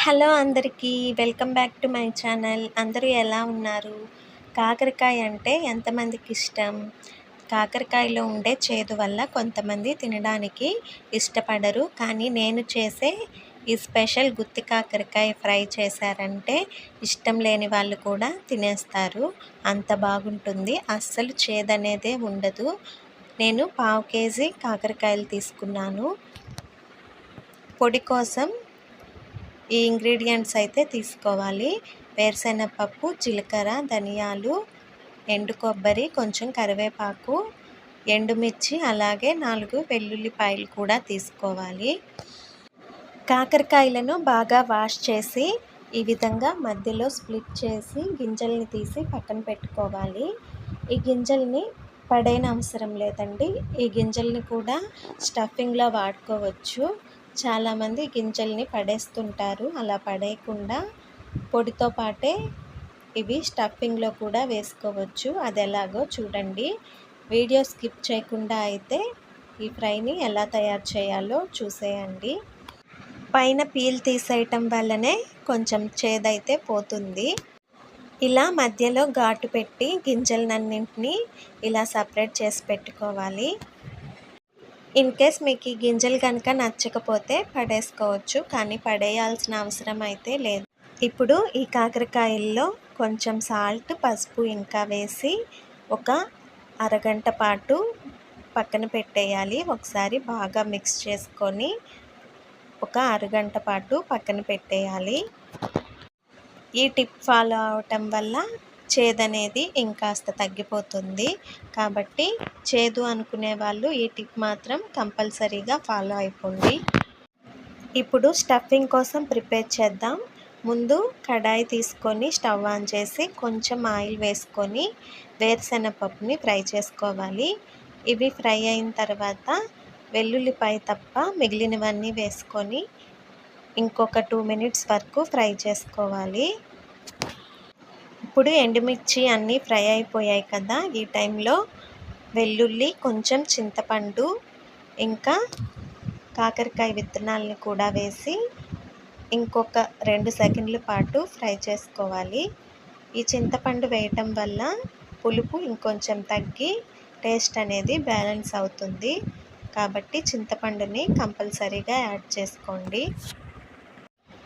Hello అందరికీ welcome back to my channel. అందరూ ఎలా ఉన్నారు? కాకరకాయ అంటే ఎంతమందికి ఇష్టం? కాకరకాయలో ఉండే చేదు వల్ల కొంతమంది తినడానికి ఇష్టపడరు. కానీ నేను చేసే ఈ స్పెషల్ గుత్తి కాకరకాయ ఫ్రై చేశారంటే ఇష్టం లేని వాళ్ళు కూడా తినేస్తారు. అంత బాగుంటుంది. అస్సలు చేదనేదే ఉండదు. నేను 1/2 కేజీ కాకరకాయలు తీసుకున్నాను. పొడి కోసం ఈ ఇంగ్రీడియంట్స్ అయితే తీసుకోవాలి. వేరుశెనగపప్పు, జీలకర్ర, ధనియాలు, ఎండు కొబ్బరి, కొంచెం కరివేపాకు, ఎండుమిర్చి, అలాగే 4 వెల్లుల్లిపాయలు కూడా తీసుకోవాలి. కాకరకాయలను బాగా వాష్ చేసి ఈ విధంగా మధ్యలో స్ప్లిట్ చేసి గింజల్ని తీసి పక్కన పెట్టుకోవాలి. ఈ గింజల్ని పడేయనవసరం లేదండి. ఈ గింజల్ని కూడా స్టఫింగ్లో వాడుకోవచ్చు. చాలామంది గింజల్ని పడేస్తుంటారు. అలా పడేయకుండా పొడితో పాటే ఇవి స్టఫింగ్లో కూడా వేసుకోవచ్చు. అది ఎలాగో చూడండి. వీడియో స్కిప్ చేయకుండా అయితే ఈ ఫ్రైని ఎలా తయారు చేయాలో చూసేయండి. పైన పీల్ తీసేయటం వల్లనే కొంచెం చేదైతే పోతుంది. ఇలా మధ్యలో ఘాటు పెట్టి గింజలన్నింటినీ ఇలా సపరేట్ చేసి పెట్టుకోవాలి. ఇన్ కేస్ మీకు ఈ గింజలు కనుక నచ్చకపోతే పడేసుకోవచ్చు, కానీ పడేయాల్సిన అవసరం అయితే లేదు. ఇప్పుడు ఈ కాకరకాయల్లో కొంచెం సాల్ట్, పసుపు ఇంకా వేసి ఒక అరగంట పాటు పక్కన పెట్టేయాలి. ఒకసారి బాగా మిక్స్ చేసుకొని ఒక అరగంట పాటు పక్కన పెట్టేయాలి. ఈ టిప్ ఫాలో అవటం వల్ల చేదనేది ఇంకాస్త తగ్గిపోతుంది. కాబట్టి చేదు అనుకునే వాళ్ళు ఈ టిప్ మాత్రం కంపల్సరీగా ఫాలో అయిపోండి. ఇప్పుడు స్టఫింగ్ కోసం ప్రిపేర్ చేద్దాం. ముందు కడాయి తీసుకొని స్టవ్ ఆన్ చేసి కొంచెం ఆయిల్ వేసుకొని వేరుశెనగపప్పుని ఫ్రై చేసుకోవాలి. ఇవి ఫ్రై అయిన తర్వాత వెల్లుల్లిపాయ తప్ప మిగిలినవన్నీ వేసుకొని ఇంకొక 2 మినిట్స్ వరకు ఫ్రై చేసుకోవాలి. ఇప్పుడు ఎండుమిర్చి అన్నీ ఫ్రై అయిపోయాయి కదా. ఈ టైంలో వెల్లుల్లి, కొంచెం చింతపండు, ఇంకా కాకరకాయ విత్తనాలను కూడా వేసి ఇంకొక 2 సెకండ్ల పాటు ఫ్రై చేసుకోవాలి. ఈ చింతపండు వేయటం వల్ల పులుపు ఇంకొంచెం తగ్గి టేస్ట్ అనేది బ్యాలెన్స్ అవుతుంది. కాబట్టి చింతపండుని కంపల్సరీగా యాడ్ చేసుకోండి.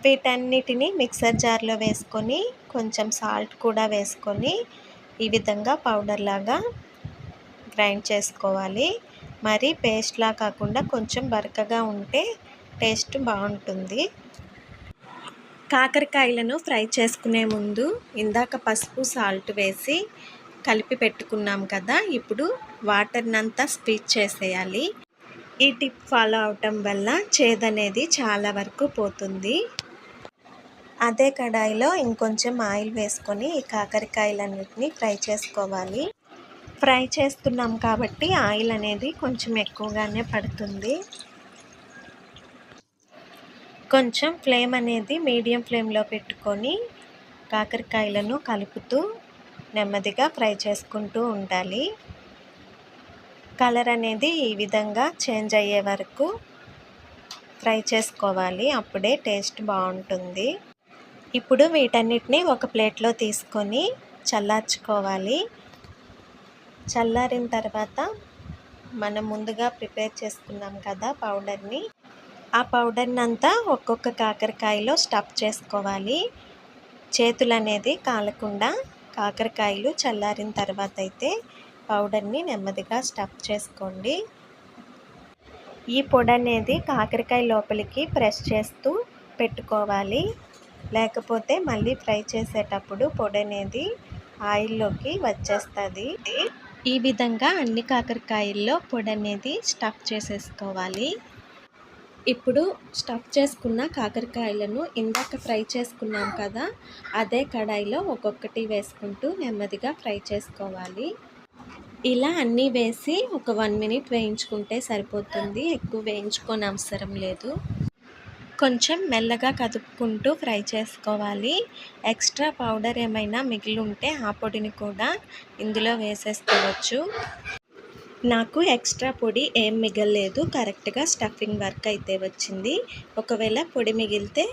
వీటన్నిటిని మిక్సర్ జార్లో వేసుకొని కొంచెం సాల్ట్ కూడా వేసుకొని ఈ విధంగా పౌడర్ లాగా గ్రైండ్ చేసుకోవాలి. మరి పేస్ట్లా కాకుండా కొంచెం బరకగా ఉంటే టేస్ట్ బాగుంటుంది. కాకరకాయలను ఫ్రై చేసుకునే ముందు ఇందాక పసుపు, సాల్ట్ వేసి కలిపి పెట్టుకున్నాం కదా. ఇప్పుడు వాటర్నంతా స్క్వీజ్ చేసేయాలి. ఈ టిప్ ఫాలో అవటం వల్ల చేదనేది చాలా వరకు పోతుంది. అదే కడాయిలో ఇంకొంచెం ఆయిల్ వేసుకొని ఈ కాకరకాయలన్నిటిని ఫ్రై చేసుకోవాలి. ఫ్రై చేస్తున్నాం కాబట్టి ఆయిల్ అనేది కొంచెం ఎక్కువగానే పడుతుంది. కొంచెం ఫ్లేమ్ అనేది మీడియం ఫ్లేమ్లో పెట్టుకొని కాకరకాయలను కలుపుతూ నెమ్మదిగా ఫ్రై చేసుకుంటూ ఉండాలి. కలర్ అనేది ఈ విధంగా చేంజ్ అయ్యే వరకు ఫ్రై చేసుకోవాలి. అప్పుడే టేస్ట్ బాగుంటుంది. ఇప్పుడు వీటన్నిటిని ఒక ప్లేట్లో తీసుకొని చల్లార్చుకోవాలి. చల్లారిన తర్వాత మనం ముందుగా ప్రిపేర్ చేసుకున్నాం కదా పౌడర్ని, ఆ పౌడర్ని అంతా ఒక్కొక్క కాకరకాయలో స్టఫ్ చేసుకోవాలి. చేతులు అనేది కాలకుండా కాకరకాయలు చల్లారిన తర్వాత అయితే పౌడర్ని నెమ్మదిగా స్టఫ్ చేసుకోండి. ఈ పొడి అనేది కాకరకాయ లోపలికి ప్రెస్ చేస్తూ పెట్టుకోవాలి. లేకపోతే మళ్ళీ ఫ్రై చేసేటప్పుడు పొడి అనేది ఆయిల్లోకి వచ్చేస్తుంది. ఈ విధంగా అన్ని కాకరకాయల్లో పొడి అనేది స్టఫ్ చేసేసుకోవాలి. ఇప్పుడు స్టఫ్ చేసుకున్న కాకరకాయలను ఇందాక ఫ్రై చేసుకున్నాం కదా, అదే కడాయిలో ఒక్కొక్కటి వేసుకుంటూ నెమ్మదిగా ఫ్రై చేసుకోవాలి. ఇలా అన్నీ వేసి ఒక 1 మినిట్ వేయించుకుంటే సరిపోతుంది. ఎక్కువ వేయించుకోని అవసరం లేదు. కొంచెం మెల్లగా కదుపుకుంటూ ఫ్రై చేసుకోవాలి. ఎక్స్ట్రా పౌడర్ ఏమైనా మిగిలి ఉంటే ఆ పొడిని కూడా ఇందులో వేసేసుకోవచ్చు. నాకు ఎక్స్ట్రా పొడి ఏం మిగలలేదు. కరెక్ట్గా స్టఫింగ్ వర్క్ అయితే వచ్చింది. ఒకవేళ పొడి మిగిలితే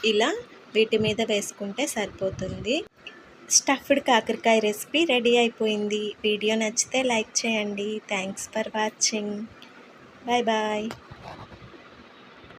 ఇలా వీటి మీద వేసుకుంటే సరిపోతుంది. స్టఫ్డ్ కాకరకాయ రెసిపీ రెడీ అయిపోయింది. వీడియో నచ్చితే లైక్ చేయండి. Thanks for watching. Bye bye.